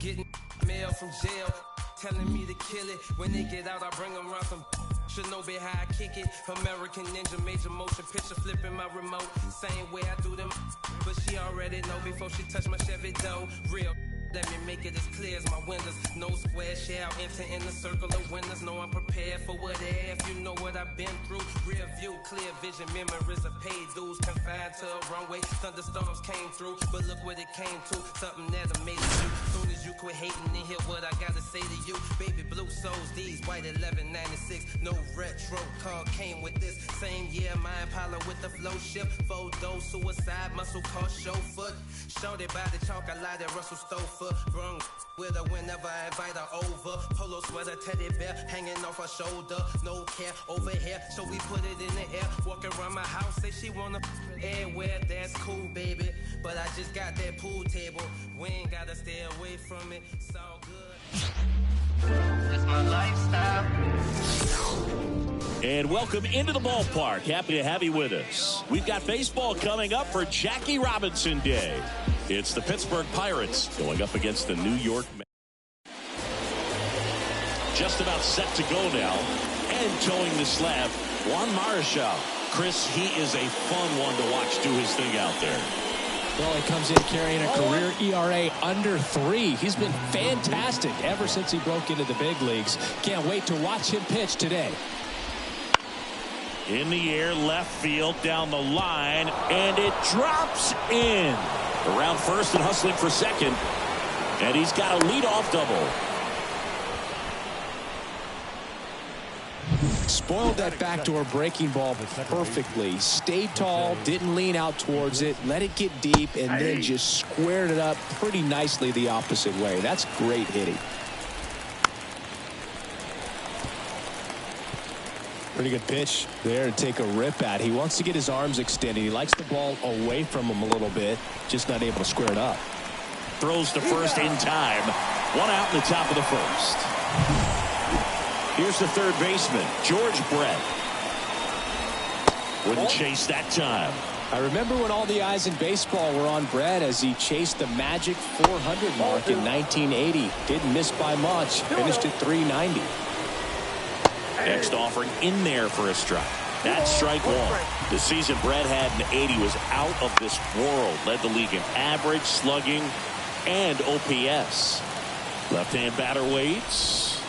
Getting mail from jail, telling me to kill it. When they get out, I bring them around some. Should know be how I kick it. American Ninja, major motion picture, flipping my remote. Same way I do them, but she already know before she touch my Chevy dough. Real. Let me make it as clear as my windows. No square shall enter in the circle of winners. Know I'm prepared for whatever. You know what I've been through. Rear view, clear vision, memories of paid dues. Confined to a runway, thunderstorms came through. But look what it came to, something that amazed you. Soon as you quit hating and hear what I gotta say to you. Baby blue souls, these white 1196. No retro car came with this. Same year, my Impala with the flow ship. Photo, suicide, muscle car, chauffeur. Shorty by the chalk, I lied at Russell Stover. Brung with her whenever I invite her over. Polo sweater, teddy bear hanging off her shoulder. No care over here, so we put it in the air. Walk around my house, say she wanna everywhere. That's cool, baby, but I just got that pool table. We ain't gotta stay away from it. It's all good. It's my lifestyle. And welcome into the ballpark. Happy to have you with us. We've got baseball coming up for Jackie Robinson Day. It's the Pittsburgh Pirates going up against the New York Mets. Just about set to go now. And towing the slab, Juan Marichal. Chris, he is a fun one to watch do his thing out there. Well, he comes in carrying a career ERA under 3. He's been fantastic ever since he broke into the big leagues. Can't wait to watch him pitch today. In the air, left field, down the line, and it drops in. Around first and hustling for second. And he's got a leadoff double. Spoiled that backdoor breaking ball perfectly. Stayed tall, didn't lean out towards it, let it get deep, and then just squared it up pretty nicely the opposite way. That's great hitting. Pretty good pitch there to take a rip at. He wants to get his arms extended. He likes the ball away from him a little bit, just not able to square it up. Throws to first in time. One out in the top of the first. Here's the third baseman, George Brett. Wouldn't chase that time. I remember when all the eyes in baseball were on Brett as he chased the magic 400 mark in 1980. Didn't miss by much. Finished at 390. Next offering in there for a strike. That's strike one. The season Brett had in 80 was out of this world. Led the league in average, slugging, and OPS. Left-hand batter waits.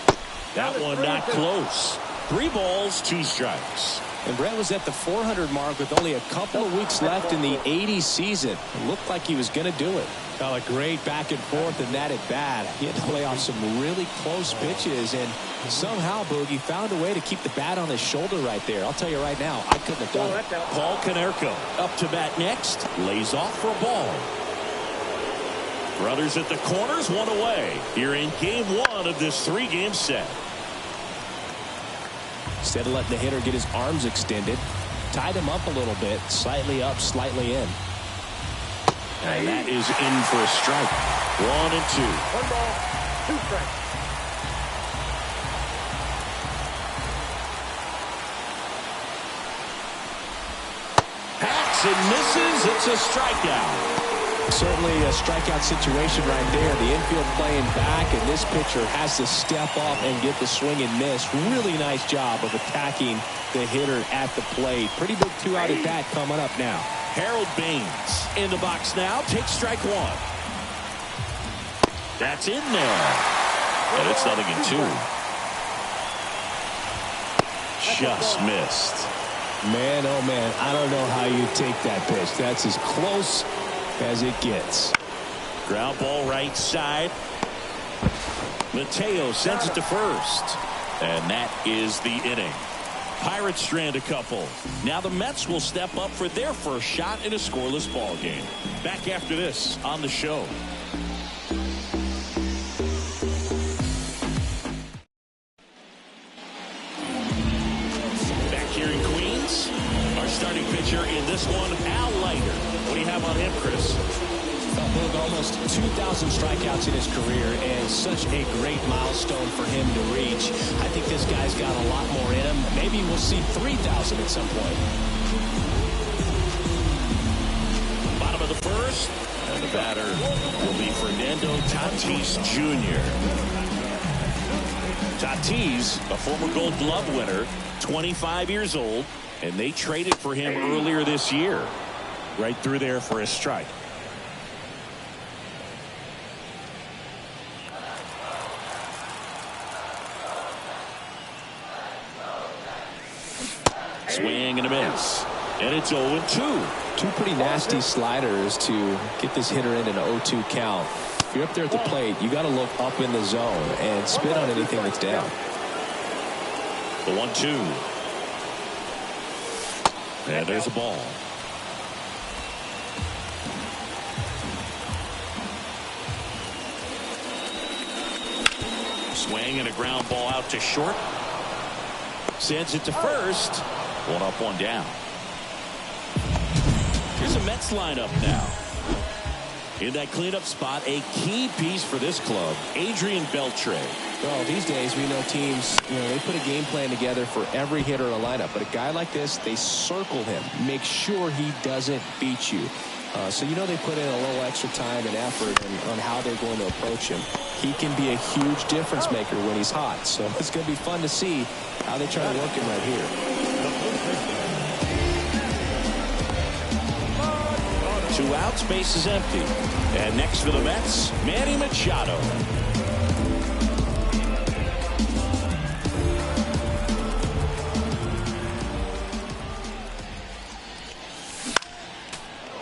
That one not close. 3 balls, 2 strikes. And Brett was at the 400 mark with only a couple of weeks left in the 80 season. It looked like he was going to do it. Well, a great back and forth and that at bat. He had to play off some really close pitches, and somehow Boogie found a way to keep the bat on his shoulder right there. I'll tell you right now, I couldn't have done it. Paul Konerko up to bat next. Lays off for a ball. Brothers at the corners, one away. Here in game 1 of this 3-game set. Instead of letting the hitter get his arms extended, tied him up a little bit, slightly up, slightly in. And that is in for a strike. 1 and 2. 1 ball, 2 strikes. Hacks and misses. It's a strikeout. Certainly a strikeout situation right there. The infield playing back, and this pitcher has to step up and get the swing and miss. Really nice job of attacking the hitter at the plate. Pretty big 2-out at bat coming up now. Harold Baines in the box now. Takes strike 1. That's in there. And it's 0-2. Just missed. Man, oh man, I don't know how you take that pitch. That's as close as it gets. Ground ball right side. Mateo sends it to first. And that is the inning. Pirates strand a couple. Now the Mets will step up for their first shot in a scoreless ball game. Back after this on the show. Back here in Queens, our starting pitcher in this one, Al Leiter. What do you have on him, Chris? Almost 2,000 strikeouts in his career, and such a great milestone for him to reach. I think this guy's got a lot more in him. Maybe we'll see 3,000 at some point. Bottom of the first, and And the batter will be Fernando Tatis Jr. Tatis, a former Gold Glove winner, 25 years old, and they traded for him earlier this year. Right through there for a strike. Swing and a miss. And it's 0-2. Two pretty nasty sliders to get this hitter in an 0-2 count. If you're up there at the plate, you got to look up in the zone and spit on anything that's down. The 1-2. And there's a ball. Swing and a ground ball out to short. Sends it to first. One up, one down. Here's a Mets lineup now. In that cleanup spot, a key piece for this club, Adrian Beltre. Well, these days we know teams, they put a game plan together for every hitter in a lineup. But a guy like this, they circle him, make sure he doesn't beat you. So they put in a little extra time and effort on how they're going to approach him. He can be a huge difference maker when he's hot. So it's going to be fun to see how they try to work him right here. 2 outs, base is empty. And next for the Mets, Manny Machado.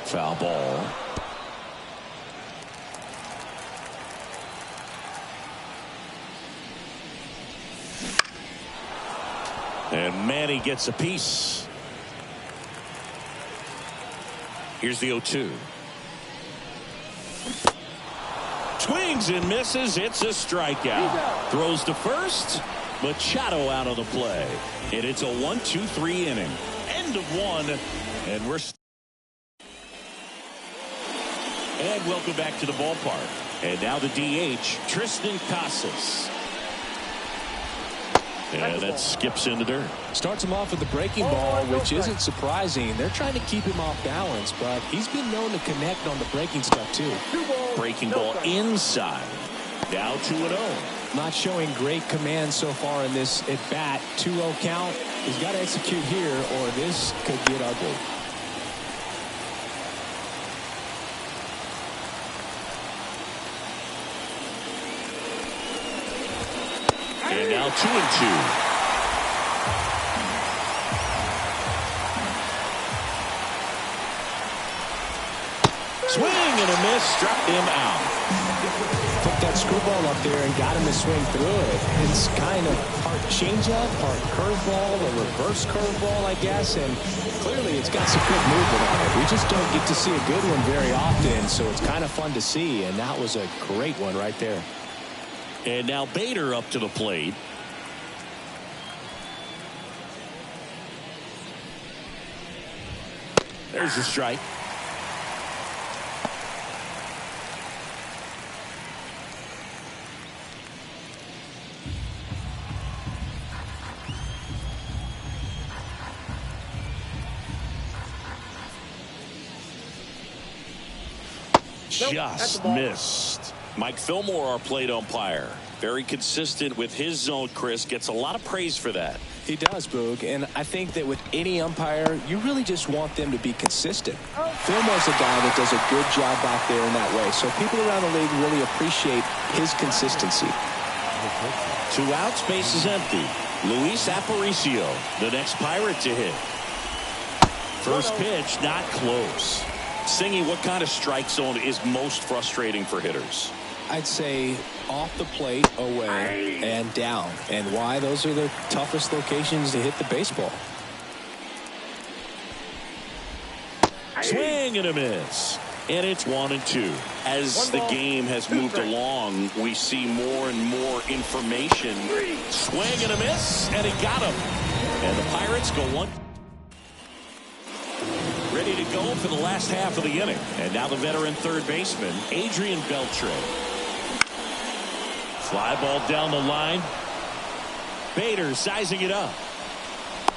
Foul ball. And Manny gets a piece. Here's the 0-2. Swings and misses. It's a strikeout. Throws to first. Machado out of the play. And it's a 1-2-3 inning. End of one. And welcome back to the ballpark. And now the DH, Tristan Casas. And that skips into dirt. Starts him off with the breaking ball, which isn't surprising. They're trying to keep him off balance, but he's been known to connect on the breaking stuff too. Breaking ball inside. Now 2-0. Not showing great command so far in this at bat. 2-0 count. He's got to execute here, or this could get ugly. And now 2-2. Swing and a miss, struck him out. Took that screwball up there and got him to swing through it. It's kind of part changeup, part curveball, a reverse curveball, I guess. And clearly it's got some good movement on it. We just don't get to see a good one very often, so it's kind of fun to see. And that was a great one right there. And now Bader up to the plate. There's a strike. Just missed. Mike Fillmore, our plate umpire. Very consistent with his zone, Chris. Gets a lot of praise for that. He does, Boog. And I think that with any umpire, you really just want them to be consistent. Fillmore's a guy that does a good job out there in that way. So people around the league really appreciate his consistency. 2 outs, base is empty. Luis Aparicio, the next Pirate to hit. First pitch, not close. Singy, what kind of strike zone is most frustrating for hitters? I'd say off the plate, away, and down. And why? Those are the toughest locations to hit the baseball. Swing and a miss. And it's 1-2. As the game has moved along, we see more and more information. Swing and a miss, and he got him. And the Pirates go one. Ready to go for the last half of the inning. And now the veteran third baseman, Adrian Beltre. Fly ball down the line. Bader sizing it up.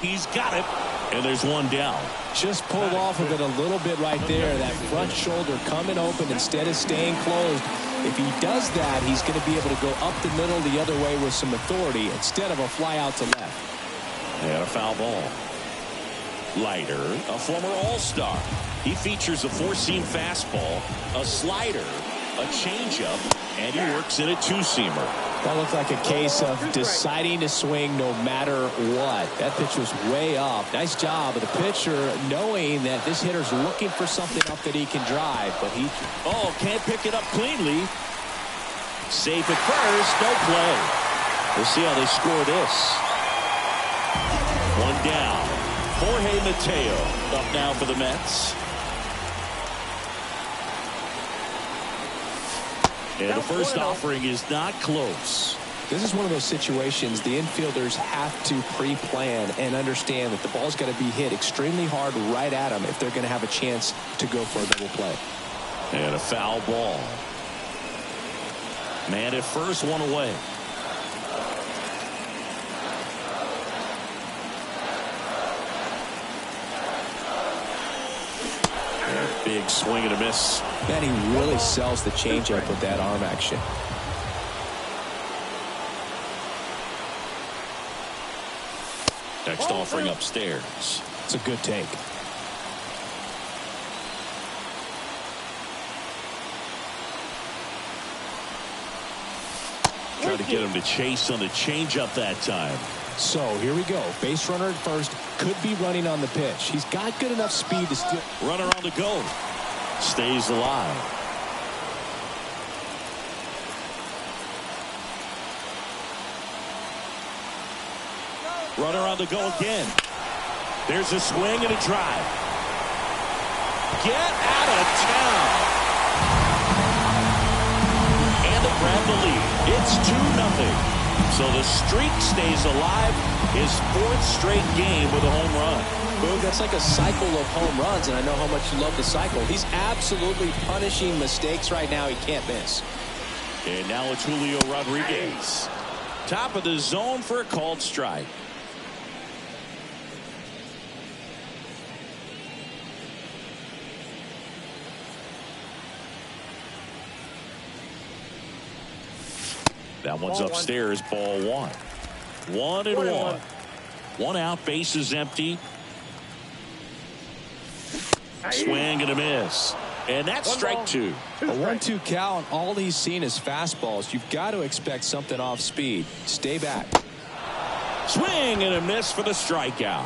He's got it. And there's one down. Just pulled off of it a little bit right there. That front shoulder coming open instead of staying closed. If he does that, he's going to be able to go up the middle the other way with some authority instead of a fly out to left. And a foul ball. Leiter, a former All-Star. He features a four-seam fastball, a slider, a changeup, and he works in a two-seamer. That looked like a case of deciding to swing no matter what. That pitch was way up. Nice job of the pitcher knowing that this hitter's looking for something up that he can drive, but he can't pick it up cleanly. Safe at first, no play. We'll see how they score this. One down. Jorge Mateo up now for the Mets. And the first offering is not close. This is one of those situations the infielders have to pre-plan and understand that the ball's got to be hit extremely hard right at them if they're going to have a chance to go for a double play. And a foul ball. Man at first, one away. Big swing and a miss. Man, he really sells the changeup with that arm action. Next offering upstairs. It's a good take. Trying to get him to chase on the changeup that time. So here we go. Base runner at first. Could be running on the pitch. He's got good enough speed to still. Runner on the go. Stays alive. Runner on the go again. There's a swing and a drive. Get out of town. And they grab the lead. It's 2-0. So the streak stays alive. His fourth straight game with a home run. Boog, that's like a cycle of home runs, and I know how much you love the cycle. He's absolutely punishing mistakes right now. He can't miss. And now it's Julio Rodriguez. Top of the zone for a called strike. That one's upstairs, ball one. 1-1. One out, base is empty. Swing and a miss. And that's strike two. A 1-2 count. All he's seen is fastballs. You've got to expect something off speed. Stay back. Swing and a miss for the strikeout.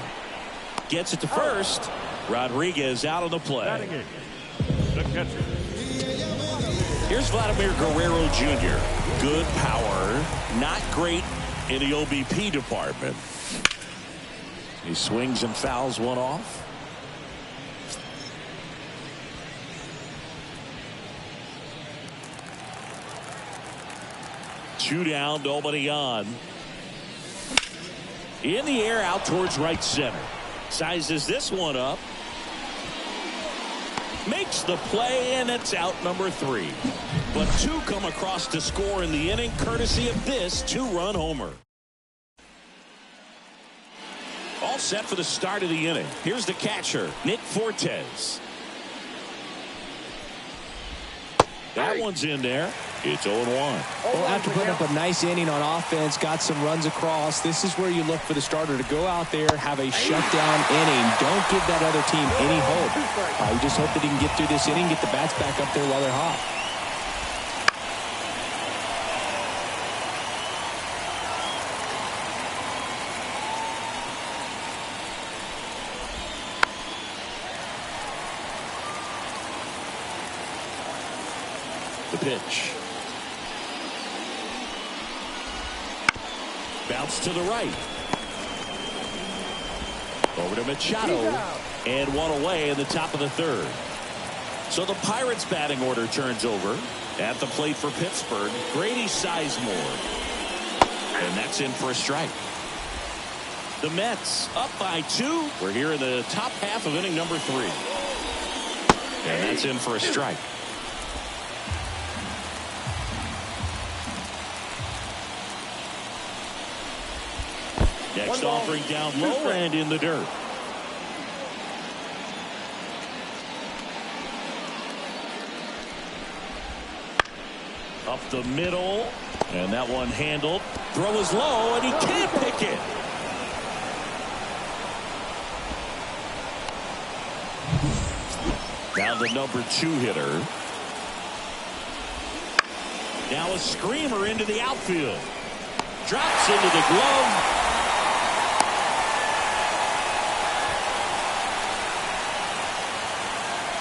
Gets it to first. Rodriguez out of the play. The catcher. Here's Vladimir Guerrero Jr. Good power. Not great in the OBP department. He swings and fouls one off. Two down, nobody on. In the air, out towards right center. Sizes this one up. Makes the play, and it's out number 3. But 2 come across to score in the inning, courtesy of this 2-run homer. All set for the start of the inning. Here's the catcher, Nick Fortes. That one's in there. It's 0-1. Well, after putting up a nice inning on offense, got some runs across, this is where you look for the starter to go out there, have a shutdown inning. Don't give that other team any hope. You just hope that he can get through this inning, get the bats back up there while they're hot. The pitch. Bounce to the right. Over to Machado. And one away in the top of the third. So the Pirates batting order turns over. At the plate for Pittsburgh, Grady Sizemore. And that's in for a strike. The Mets up by 2. We're here in the top half of inning number 3. And that's in for a strike. Next offering down low and in the dirt. Up the middle. And that one handled. Throw is low, and he can't pick it. Now the number 2 hitter. Now a screamer into the outfield. Drops into the glove.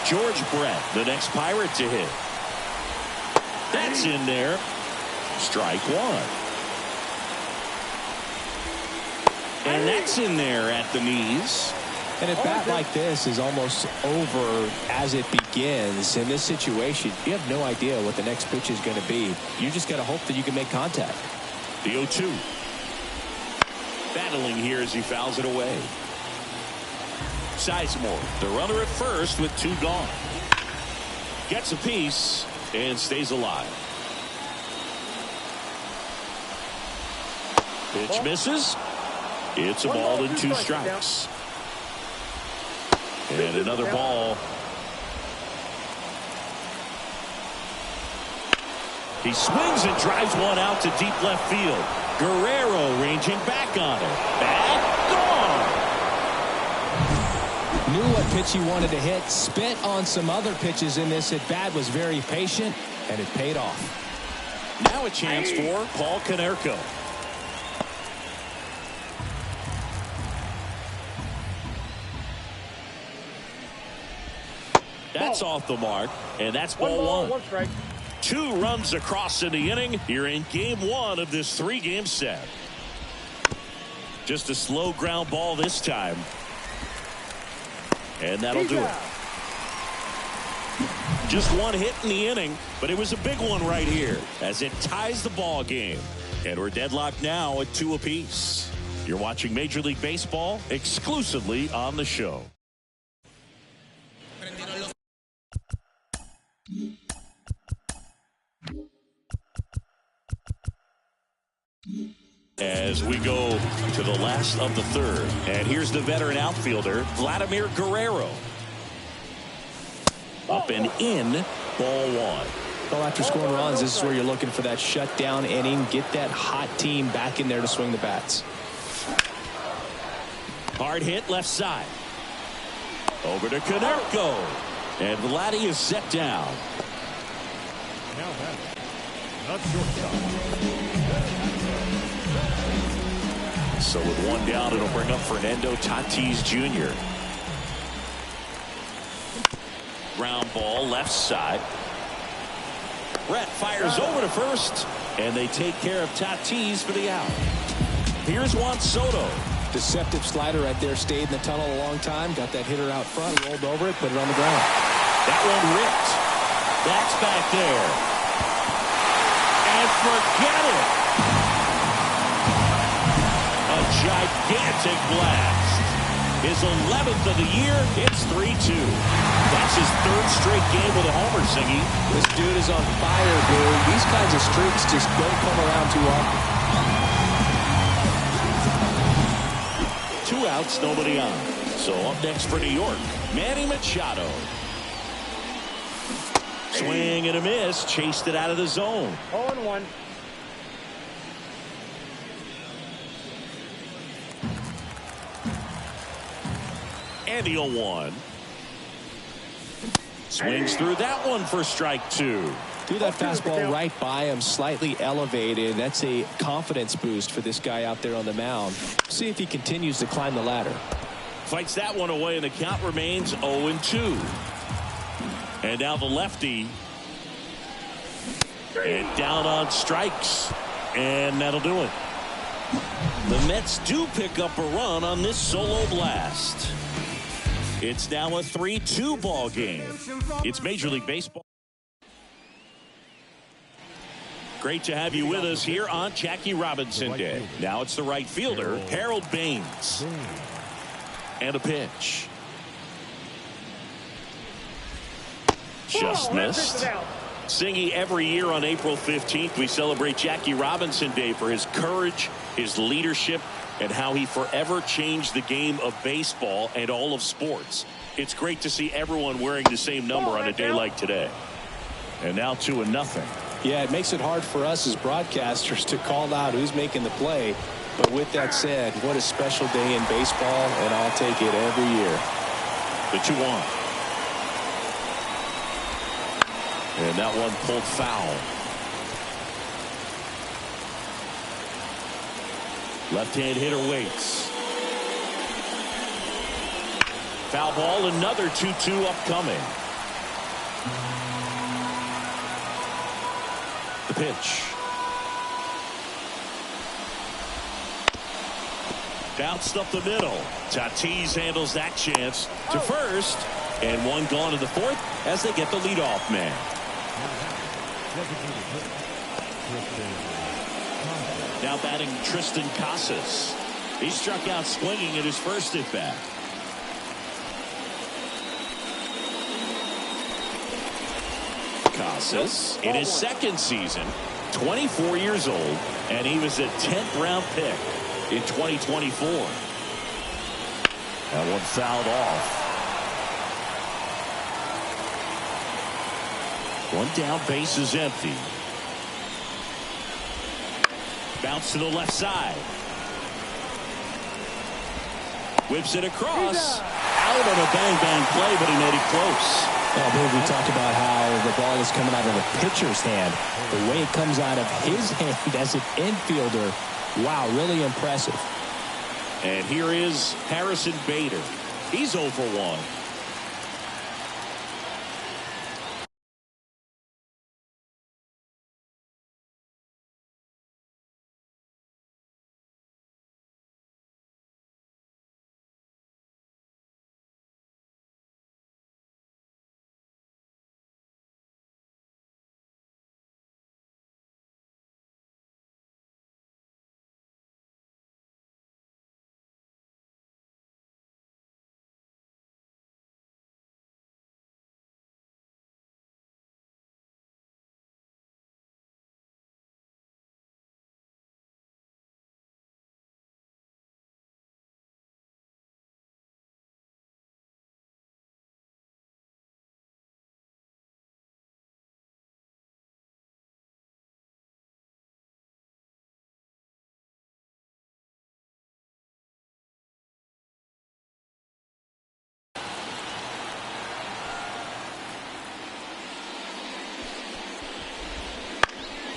George Brett, the next Pirate to hit. That's in there. Strike 1. And that's in there at the knees. And a bat like this is almost over as it begins. In this situation, you have no idea what the next pitch is going to be. You just got to hope that you can make contact. The 0-2. Battling here as he fouls it away. Sizemore, the runner at first with 2 gone. Gets a piece and stays alive. Pitch misses. It's a ball and 2 strikes. And another ball. He swings and drives one out to deep left field. Guerrero ranging back on it. Back, gone. Knew what pitch he wanted to hit. Spit on some other pitches in this at bat. Was very patient, and it paid off. Now a chance for Paul Konerko. That's off the mark, and that's ball 1. 1 strike. 2 runs across in the inning. You're in game 1 of this 3-game set. Just a slow ground ball this time. And that'll do it. Just 1 hit in the inning, but it was a big one right here as it ties the ball game. And we're deadlocked now at 2 apiece. You're watching Major League Baseball exclusively on the show. As we go to the last of the 3rd. And here's the veteran outfielder, Vladimir Guerrero. Up and in, ball 1. Well, after scoring runs, this is where you're looking for that shutdown inning. Get that hot team back in there to swing the bats. Hard hit left side. Over to Konerko. And Vladdy is set down. Now that, not shortstop. So with 1 down, it'll bring up Fernando Tatis Jr. Ground ball left side. Brett fires over to first, and they take care of Tatis for the out. Here's Juan Soto. Deceptive slider right there. Stayed in the tunnel a long time. Got that hitter out front. Rolled over it. Put it on the ground. That one ripped. That's back there. And forget it. A gigantic blast. His 11th of the year. It's 3-2. That's his 3rd straight game with a homer, Singy. This dude is on fire, dude. These kinds of streaks just don't come around too often. 2 outs, nobody on. So up next for New York, Manny Machado. Swing and a miss. Chased it out of the zone. 0-1. And the 0-1. Swings through that one for strike 2. Threw that fastball right by him, slightly elevated. That's a confidence boost for this guy out there on the mound. See if he continues to climb the ladder. Fights that one away, and the count remains 0-2. And now the lefty. And down on strikes. And that'll do it. The Mets do pick up a run on this solo blast. It's now a 3-2 ball game. It's Major League Baseball. Great to have you with us here on Jackie Robinson Day. Now it's the right fielder, Harold Baines. And a pitch. Just missed. Singy, every year on April 15th, we celebrate Jackie Robinson Day for his courage, his leadership, and how he forever changed the game of baseball and all of sports. It's great to see everyone wearing the same number on a day like today. And now 2-0. Yeah, it makes it hard for us as broadcasters to call out who's making the play. But with that said, what a special day in baseball, and I'll take it every year. The 2-1. And that one pulled foul. Left-hand hitter waits. Foul ball, another 2-2 upcoming. The pitch. Bounced up the middle. Tatis handles that chance to first. And one gone in the fourth as they get the leadoff man. Now batting Tristan Casas. He struck out swinging at his first at bat. Casas in his second season, 24 years old, and he was a 10th round pick in 2024. That one fouled off. One down, base is empty. Bounce to the left side. Whips it across. Out on a bang-bang play, but he made it close. I believe we talked about how the ball is coming out of the pitcher's hand. The way it comes out of his hand as an infielder, wow, really impressive. And here is Harrison Bader. He's 0 for 1.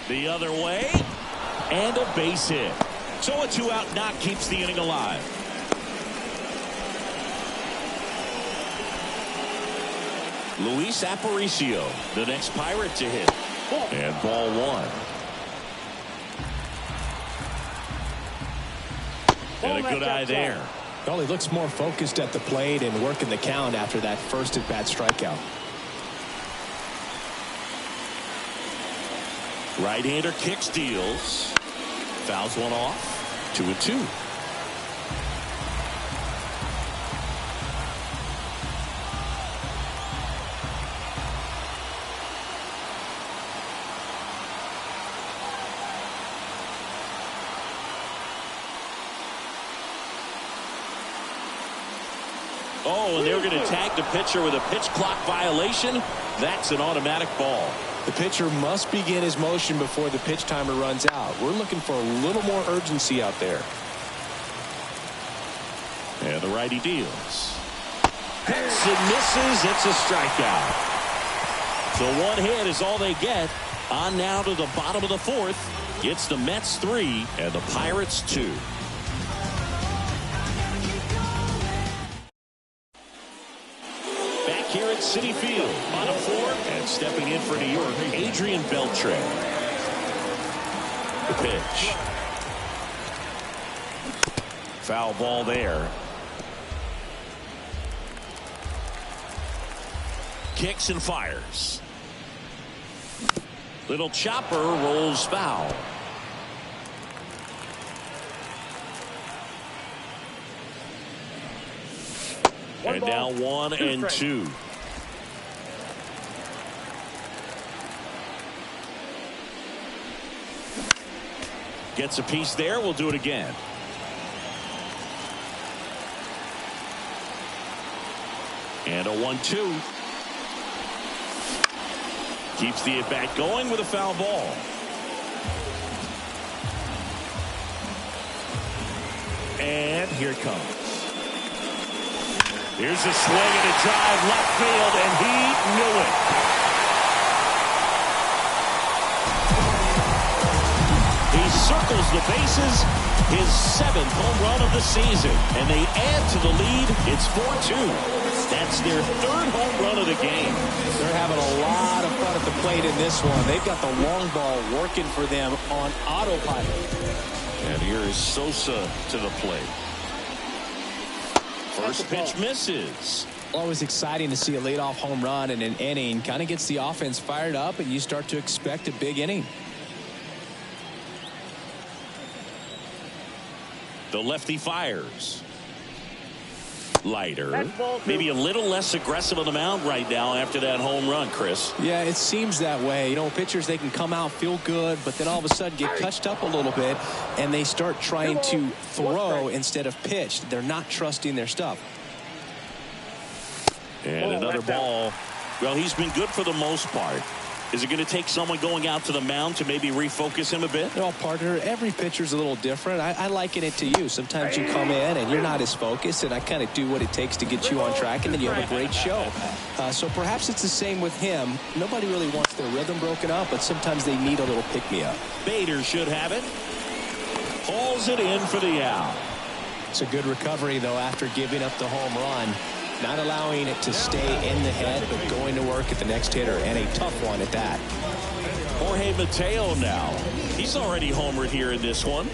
The other way, and a base hit. So a 2-out knock keeps the inning alive. Luis Aparicio, the next Pirate to hit. And ball 1. And a good eye there. Well, he looks more focused at the plate and working the count after that first at-bat strikeout. Right-hander kicks, deals. Fouls one off. 2-2. Oh, and they're going to tag the pitcher with a pitch clock violation. That's an automatic ball. The pitcher must begin his motion before the pitch timer runs out. We're looking for a little more urgency out there. And the righty deals. Hits and misses. It's a strikeout. So one hit is all they get. On now to the bottom of the fourth. It's the Mets 3 and the Pirates 2. Back here at Citi Field, bottom 4, and stepping in for New York, Adrian Beltre. The pitch. Foul ball there. Kicks and fires. Little chopper rolls foul. And now 1-2. Gets a piece there. We'll do it again. And a 1-2. Keeps the at-bat going with a foul ball. And here it comes. Here's a swing and a drive left field, and he knew it. He circles the bases, his 7th home run of the season, and they add to the lead. It's 4-2. That's their 3rd home run of the game. They're having a lot of fun at the plate in this one. They've got the long ball working for them on autopilot. And here is Sosa to the plate. First pitch misses. Always exciting to see a leadoff home run in an inning. Kind of gets the offense fired up, and you start to expect a big inning. The lefty fires. Lighter. Maybe a little less aggressive on the mound right now after that home run, Chris. Yeah, it seems that way. You know, pitchers, they can come out, feel good, but then all of a sudden get touched up a little bit, and they start trying to throw instead of pitch. They're not trusting their stuff. And another ball. Well, he's been good for the most part. Is it going to take someone going out to the mound to maybe refocus him a bit? Well, partner, every pitcher's a little different. I liken it to you. Sometimes you come in and you're not as focused, and I kind of do what it takes to get you on track, and then you have a great show. So perhaps it's the same with him. Nobody really wants their rhythm broken up, but sometimes they need a little pick-me-up. Bader should have it. Hauls it in for the out. It's a good recovery, though, after giving up the home run. Not allowing it to stay in the head, but going to work at the next hitter, and a tough one at that. Jorge Mateo now. He's already homered here in this one.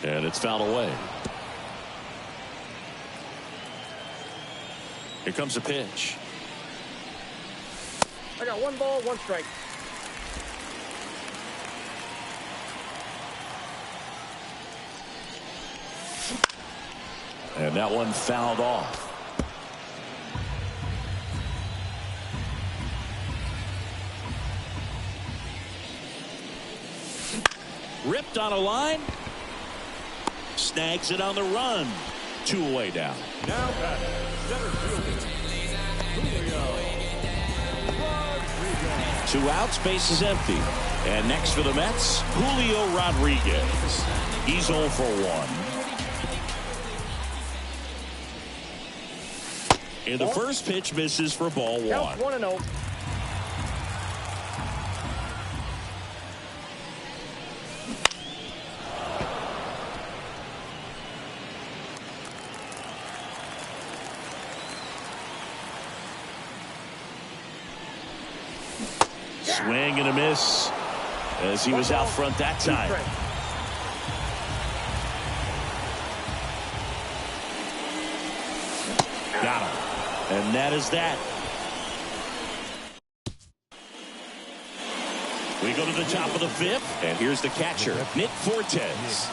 And it's fouled away. Here comes a pitch. I got 1 ball, 1 strike. And that one fouled off. Ripped on a line. Snags it on the run. 2 away now. Now batting, center fielder, Julio. 2 outs, base is empty. And next for the Mets, Julio Rodriguez. He's 0 for 1. And the first pitch misses for ball 1. Count 1-0. Swing and a miss as he was out front that time. Got him. And that is that. We go to the top of the 5th, and here's the catcher, Nick Fortes.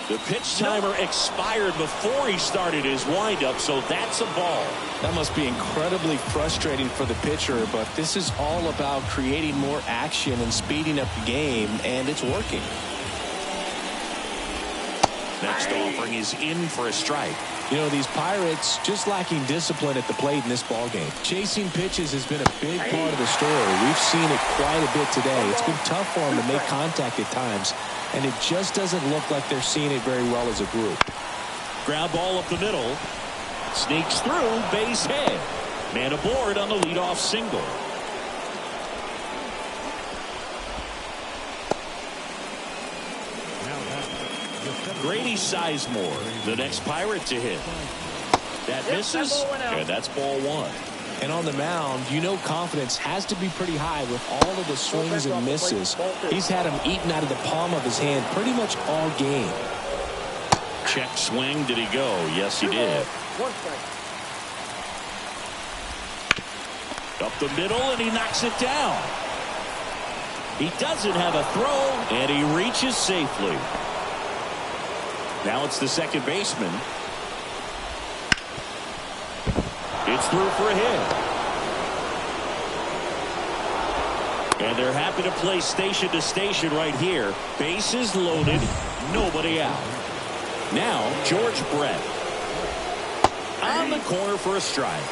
The pitch timer expired before he started his windup, so that's a ball. That must be incredibly frustrating for the pitcher, but this is all about creating more action and speeding up the game, and it's working. Next offering is in for a strike. You know, these Pirates just lacking discipline at the plate in this ballgame. Chasing pitches has been a big part of the story. We've seen it quite a bit today. It's been tough for them to make contact at times, and it just doesn't look like they're seeing it very well as a group. Ground ball up the middle. Sneaks through, base hit. Man aboard on the leadoff single. Grady Sizemore, the next Pirate to hit. That misses, and that's ball 1. And on the mound, you know confidence has to be pretty high with all of the swings and misses. He's had them eaten out of the palm of his hand pretty much all game. Check swing. Did he go? Yes, he did. 1 strike. Up the middle, and he knocks it down. He doesn't have a throw, and he reaches safely. Now it's the second baseman. It's through for a hit. And they're happy to play station to station right here. Bases loaded, nobody out. Now, George Brett on the corner for a strike.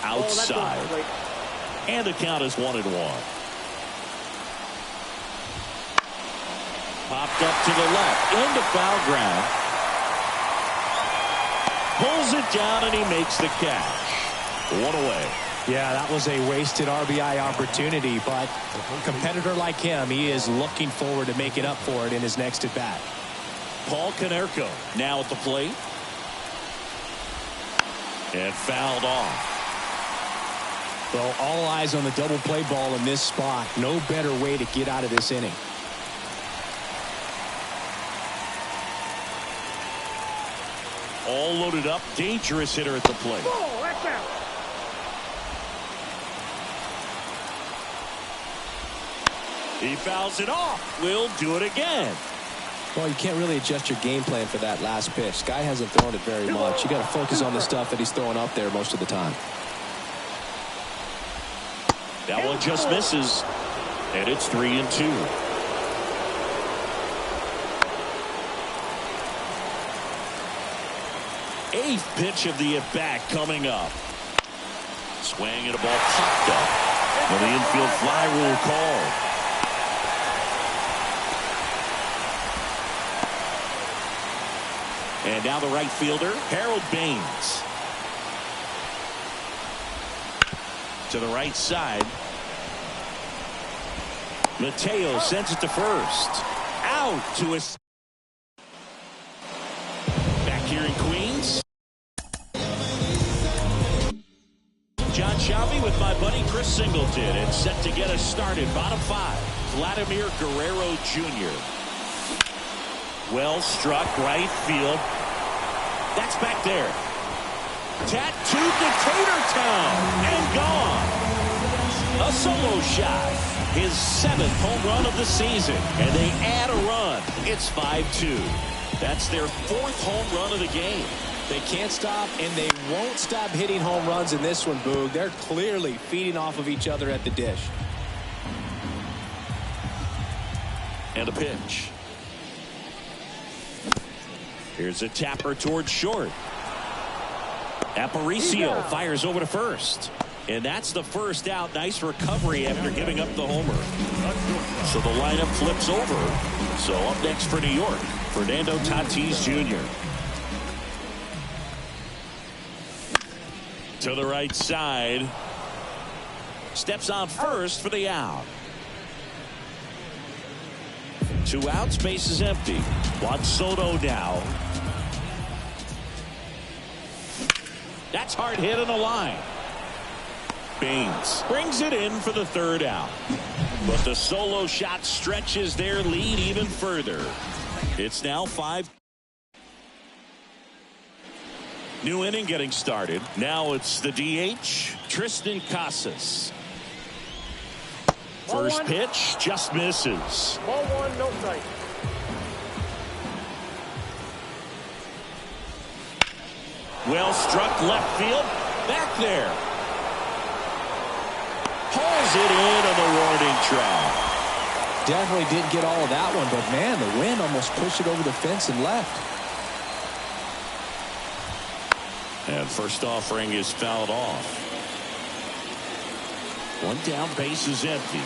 Outside. And the count is 1-1. Popped up to the left into foul ground. Pulls it down and he makes the catch. One away. Yeah, that was a wasted RBI opportunity, but a competitor like him, he is looking forward to making up for it in his next at bat. Paul Konerko now at the plate. And fouled off. Well, all eyes on the double play ball in this spot. No better way to get out of this inning. All loaded up. Dangerous hitter at the plate. Oh, that's out. He fouls it off. Will do it again. Well, you can't really adjust your game plan for that last pitch. Guy hasn't thrown it very much. You got to focus on the stuff that he's throwing up there most of the time. That one just misses. And it's 3-2. Eighth pitch of the at-bat coming up. Swing and a ball popped up. And the infield fly rule called. And now the right fielder, Harold Baines. To the right side. Mateo sends it to first. Out to his. Back here in Queens. John Shelby with my buddy Chris Singleton and set to get us started. Bottom five. Vladimir Guerrero Jr. Well struck right field. That's back there. Tattooed to Tatertown and gone. A solo shot. His 7th home run of the season. And they add a run. It's 5-2. That's their 4th home run of the game. They can't stop, and they won't stop hitting home runs in this one, Boog. They're clearly feeding off of each other at the dish. And a pitch. Here's a tapper towards short. Aparicio fires over to first. And that's the first out. Nice recovery after giving up the homer. So the lineup flips over. So up next for New York, Fernando Tatis Jr. To the right side. Steps on first for the out. 2 outs, base is empty. Juan Soto now. That's hard hit on the line. Baines brings it in for the 3rd out. But the solo shot stretches their lead even further. It's now 5. New inning getting started. Now it's the DH, Tristan Casas. First pitch just misses. Ball 1, no strike. Well struck left field. Back there. Pulls it in on the warning track. Definitely didn't get all of that one, but man, the wind almost pushed it over the fence and left. And first offering is fouled off. 1 down, base is empty.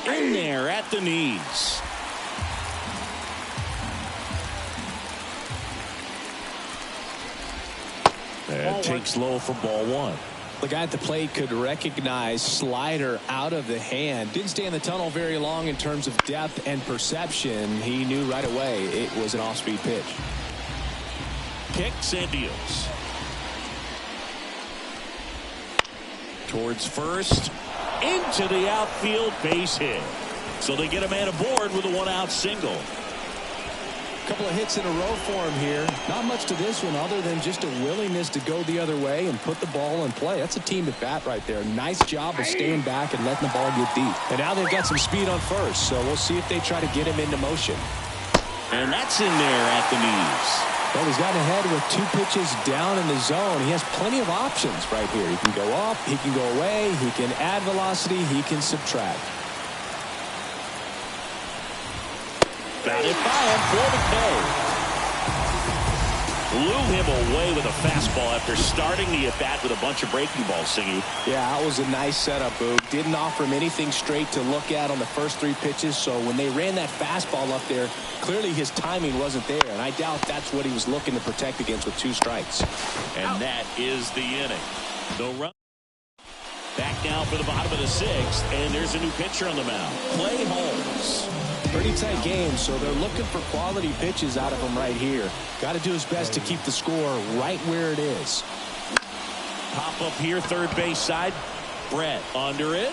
In there at the knees. And takes low for ball 1. The guy at the plate could recognize slider out of the hand. Didn't stay in the tunnel very long in terms of depth and perception. He knew right away it was an off-speed pitch. Kicks and deals. Towards first. Into the outfield, base hit. So they get a man aboard with a 1-out single. Couple of hits in a row for him here. Not much to this one other than just a willingness to go the other way and put the ball in play. That's a team at bat right there. Nice job of staying back and letting the ball get deep. And now they've got some speed on first, so we'll see if they try to get him into motion. And that's in there at the knees. Well, he's gotten ahead with 2 pitches down in the zone. He has plenty of options right here. He can go up, he can go away, he can add velocity, he can subtract. Batted by him for the K. Blew him away with a fastball after starting the at-bat with a bunch of breaking balls, Singy. Yeah, that was a nice setup, Boog. Didn't offer him anything straight to look at on the first 3 pitches, so when they ran that fastball up there, clearly his timing wasn't there, and I doubt that's what he was looking to protect against with 2 strikes. And that is the inning. No run. Back now for the bottom of the 6th, and there's a new pitcher on the mound, Clay Holmes. Pretty tight game, so they're looking for quality pitches out of him right here. Got to do his best to keep the score right where it is. Pop up here, third base side. Brett under it.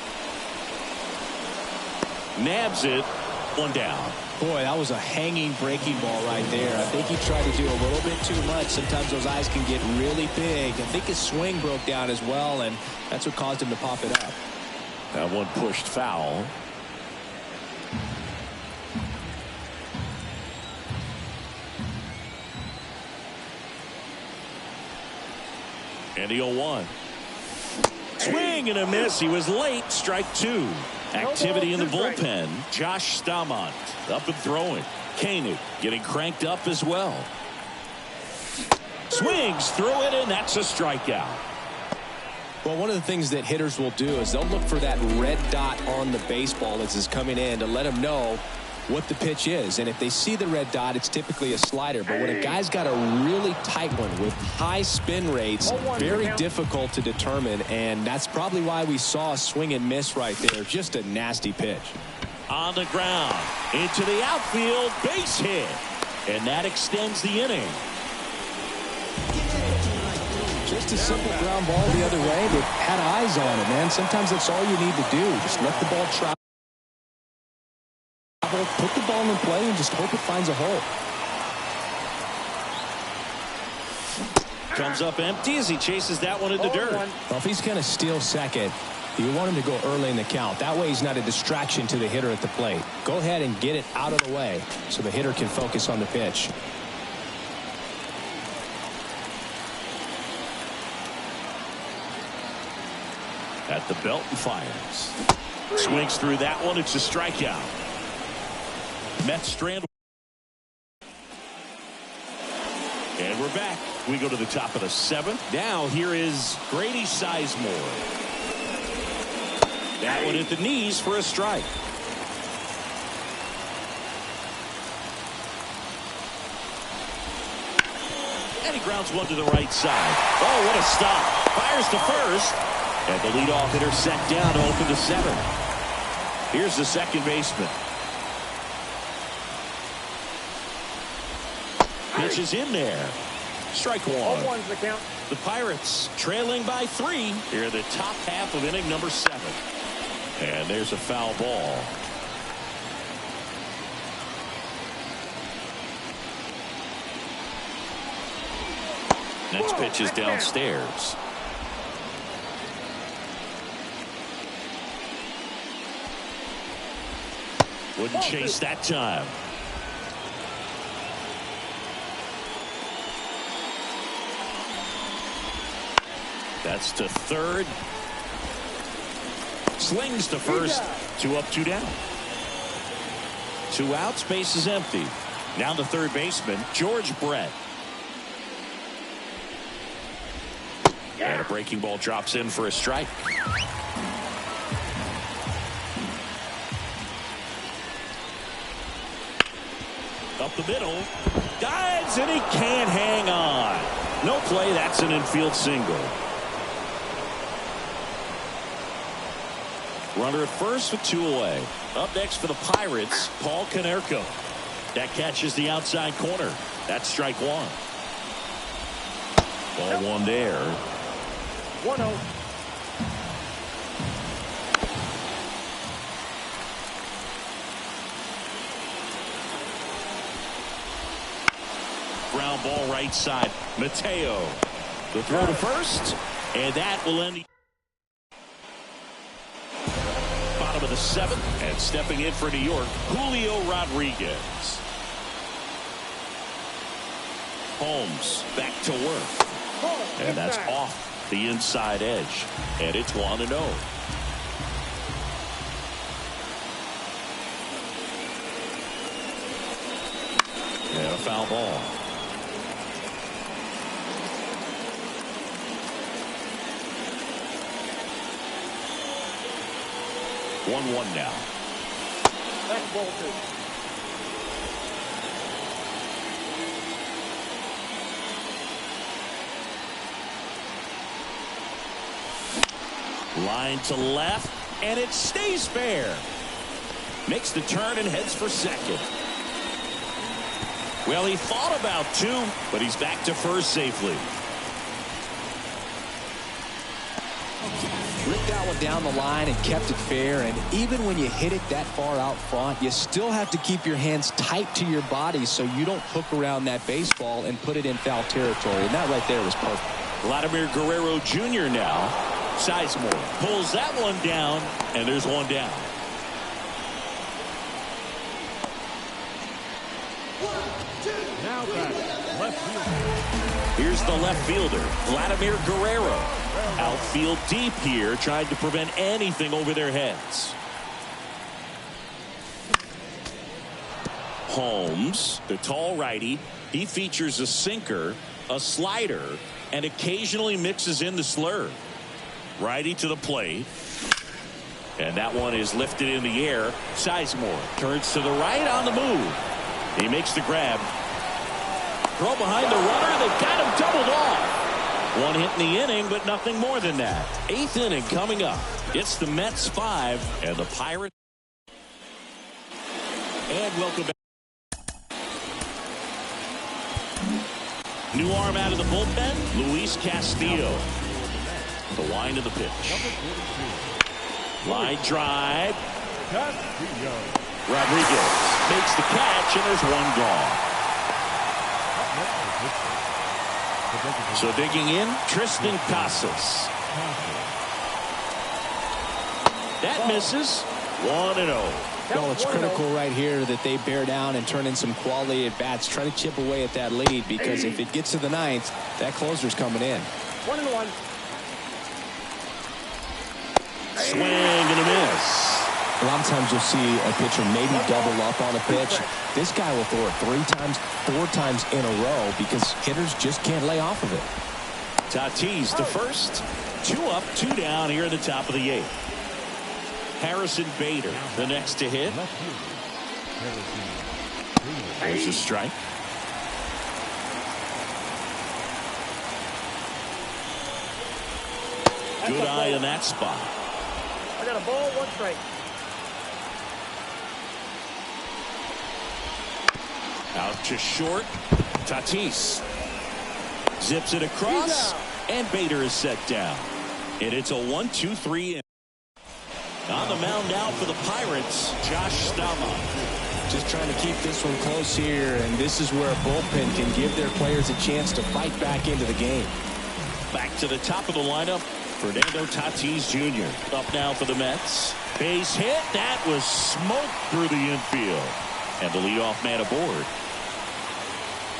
Nabs it. 1 down. Boy, that was a hanging breaking ball right there. I think he tried to do a little bit too much. Sometimes those eyes can get really big. I think his swing broke down as well, and that's what caused him to pop it up. That one pushed foul. And the 0-1. Swing and a miss. He was late. Strike 2. Activity in the bullpen. Josh Stamont up and throwing. Koenig getting cranked up as well. Swings through it, and that's a strikeout. Well, one of the things that hitters will do is they'll look for that red dot on the baseball as it's coming in to let them know what the pitch is. And if they see the red dot, it's typically a slider. But when a guy's got a really tight one with high spin rates, very difficult to determine. And that's probably why we saw a swing and miss right there. Just a nasty pitch. On the ground, into the outfield, base hit. And that extends the inning. Just a simple ground ball the other way, but had eyes on it, man. Sometimes that's all you need to do. Just let the ball travel. Put the ball in play and just hope it finds a hole. Comes up empty as he chases that one in the dirt. Well, if he's going to steal second, you want him to go early in the count. That way he's not a distraction to the hitter at the plate. Go ahead and get it out of the way so the hitter can focus on the pitch. At the belt and fires. Swings through that one. It's a strikeout. Mets strand. And we're back. We go to the top of the 7th. Now here is Grady Sizemore. That one at the knees for a strike. And he grounds one to the right side. Oh, what a stop. Fires to first. And the leadoff hitter set down to open the 7th. Here's the second baseman. Pitch is in there. Strike 1. 0-1's the count. The Pirates trailing by 3 here in the top half of inning number 7. And there's a foul ball. Next pitch is downstairs. Wouldn't chase that time. That's to third. Slings to first. 2 up, 2 down. 2 outs, base is empty. Now the third baseman, George Brett. And a breaking ball drops in for a strike. Up the middle. Dives, and he can't hang on. No play. That's an infield single. Runner at first with 2 away. Up next for the Pirates, Paul Konerko. That catches the outside corner. That's strike 1. Ball 1 there. 1-0. Ground ball right side. Mateo. The throw to first. And that will end the bottom of the 7th. And stepping in for New York, Julio Rodriguez. Holmes back to work. And that's off the inside edge. And it's 1-0. And a foul ball. One now. That's ball two. Line to left, and it stays fair. Makes the turn and heads for second. Well, he thought about two, but he's back to first safely. Ripped that one down the line and kept it fair. And even when you hit it that far out front, you still have to keep your hands tight to your body so you don't hook around that baseball and put it in foul territory. And that right there was perfect. Vladimir Guerrero Jr. now. Sizemore pulls that one down, and there's one down. Now back, left field. Here's the left fielder, Vladimir Guerrero. Outfield deep here, trying to prevent anything over their heads. Holmes, the tall righty, he features a sinker, a slider, and occasionally mixes in the slurve. Righty to the plate. And that one is lifted in the air. Sizemore turns to the right on the move. He makes the grab. Throw behind the runner. They've got him doubled off. One hit in the inning, but nothing more than that. 8th inning coming up. It's the Mets 5 and the Pirates. And welcome back. New arm out of the bullpen, Luis Castillo. The wind of the pitch. Line drive. Rodriguez makes the catch, and there's one gone. So digging in, Tristan Casas. That misses. 1-0. Well, it's critical right here that they bear down and turn in some quality at bats. Try to chip away at that lead, because if it gets to the 9th, that closer's coming in. 1-1. Swing and a miss. A lot of times you'll see a pitcher maybe double up on a pitch. This guy will throw it 3 times, 4 times in a row because hitters just can't lay off of it. Tatis to first. 2 up, 2 down here in the top of the 8th. Harrison Bader, the next to hit. There's a strike. Good eye in that spot. I got a ball, 1 strike. Out to short. Tatis zips it across, and Bader is set down. And it's a 1-2-3. On the mound now for the Pirates, Josh Staumont. Just trying to keep this one close here, and this is where a bullpen can give their players a chance to fight back into the game. Back to the top of the lineup, Fernando Tatis Jr. Up now for the Mets. Base hit. That was smoked through the infield. And the leadoff man aboard.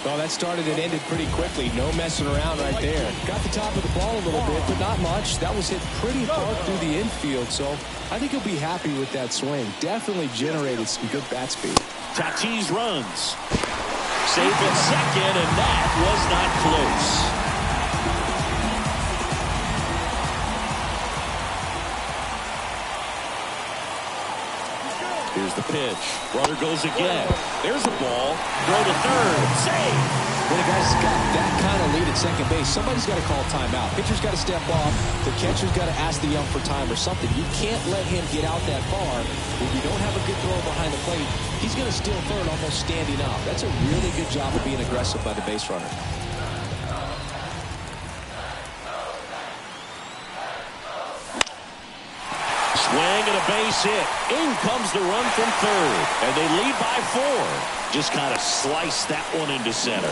Well, that started and ended pretty quickly. No messing around right there. Got the top of the ball a little bit, but not much. That was hit pretty hard through the infield, so I think he'll be happy with that swing. Definitely generated some good bat speed. Tatis runs. Safe at second, and that was not close. Here's the pitch. Runner goes again. There's a ball. Throw to third. Save. When a guy's got that kind of lead at second base, somebody's got to call timeout. Pitcher's got to step off. The catcher's got to ask the ump for time or something. You can't let him get out that far. When you don't have a good throw behind the plate, he's going to steal third almost standing up. That's a really good job of being aggressive by the base runner. Swing and a base hit. In comes the run from third. And they lead by 4. Just kind of sliced that one into center.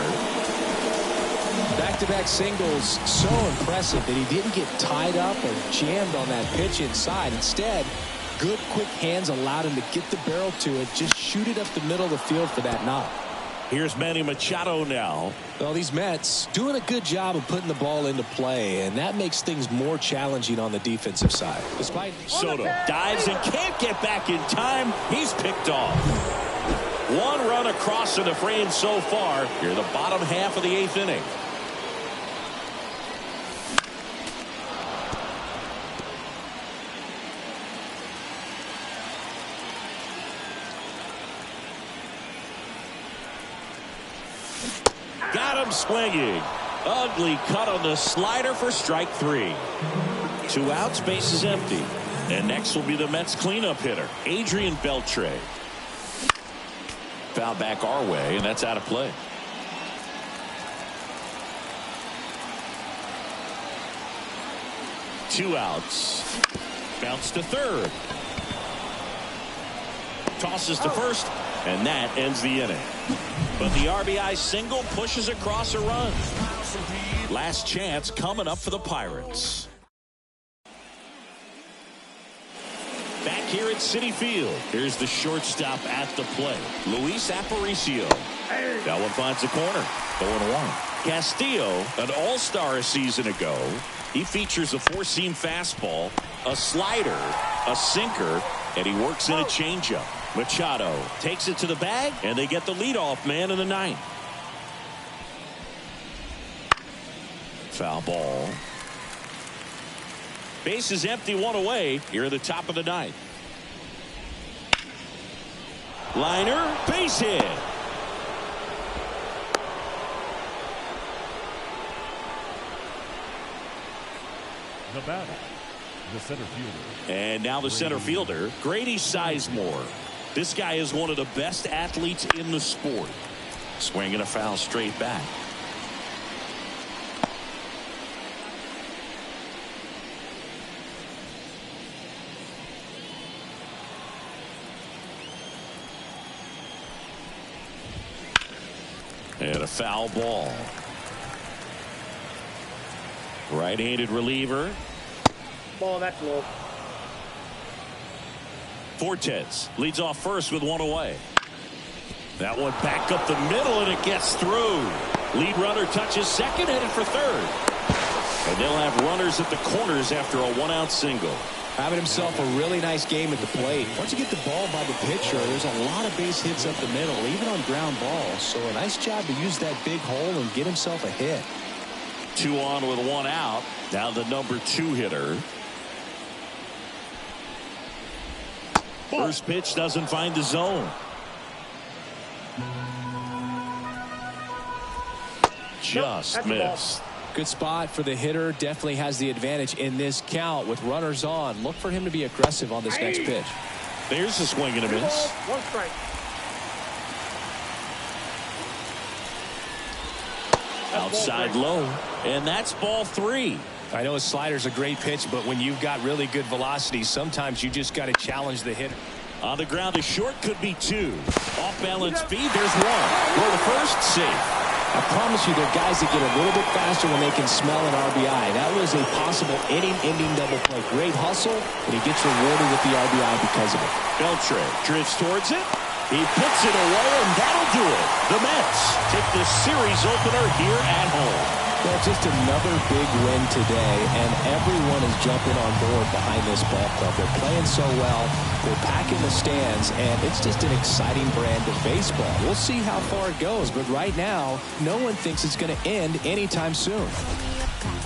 Back-to-back singles, so impressive that he didn't get tied up or jammed on that pitch inside. Instead, good quick hands allowed him to get the barrel to it, just shoot it up the middle of the field for that knock. Here's Manny Machado now. Well, these Mets doing a good job of putting the ball into play, and that makes things more challenging on the defensive side. Despite Soto dives and can't get back in time. He's picked off. One run across in the frame so far. Here the bottom half of the 8th inning. Got him swinging. Ugly cut on the slider for strike 3. 2 outs, base is empty. And next will be the Mets cleanup hitter, Adrian Beltre. Foul back our way, and that's out of play. Two outs. Bounce to third. Tosses to first, and that ends the inning. But the RBI single pushes across a run. Last chance coming up for the Pirates. Back here at Citi Field. Here's the shortstop at the plate, Luis Aparicio. That one finds the corner. 0-1. Castillo, an all-star a season ago. He features a 4-seam fastball, a slider, a sinker, and he works in a changeup. Machado takes it to the bag, and they get the leadoff man in the 9th. Foul ball. Base is empty, 1 away here at the top of the 9th. Liner, base hit. The batter, the center fielder. And now the center fielder, Grady Sizemore. This guy is one of the best athletes in the sport. Swinging a foul straight back. And a foul ball. Right-handed reliever. Ball, that's low. Fortes leads off first with 1 away. That one back up the middle, and it gets through. Lead runner touches second, headed for third. And they'll have runners at the corners after a 1-out single. having himself a really nice game at the plate. Once you get the ball by the pitcher, there's a lot of base hits up the middle, even on ground balls. So a nice job to use that big hole and get himself a hit. 2 on with 1 out. Now the number 2 hitter. First pitch doesn't find the zone. Just missed. Good spot for the hitter. Definitely has the advantage in this count with runners on. Look for him to be aggressive on this next pitch. There's a swing and a miss. 1 strike. Outside low, and that's ball 3. I know a slider's a great pitch, but when you've got really good velocity, sometimes you just got to challenge the hitter. On the ground, a short could be 2. Off balance speed, there's 1. Roll the first, safe. I promise you, there are guys that get a little bit faster when they can smell an RBI. That was a possible inning-ending double play. Great hustle, but he gets rewarded with the RBI because of it. Beltre drifts towards it. He puts it away, and that'll do it. The Mets take the series opener here at home. Well, just another big win today, and everyone is jumping on board behind this ball club. They're playing so well, they're packing the stands, and it's just an exciting brand of baseball. We'll see how far it goes, but right now, no one thinks it's going to end anytime soon.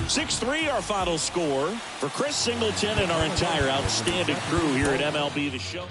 6-3 our final score. For Chris Singleton and our entire outstanding crew here at MLB The Show.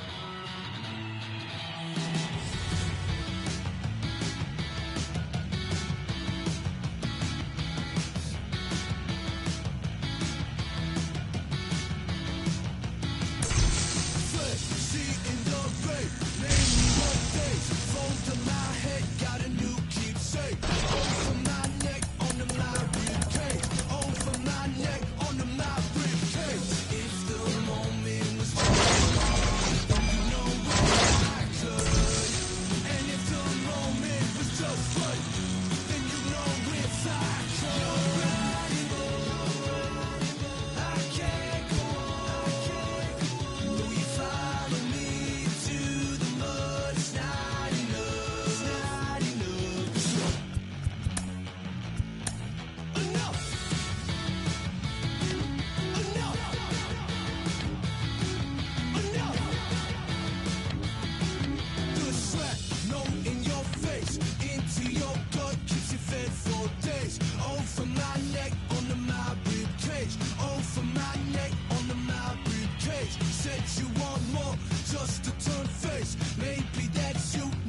turn face. Maybe that's you.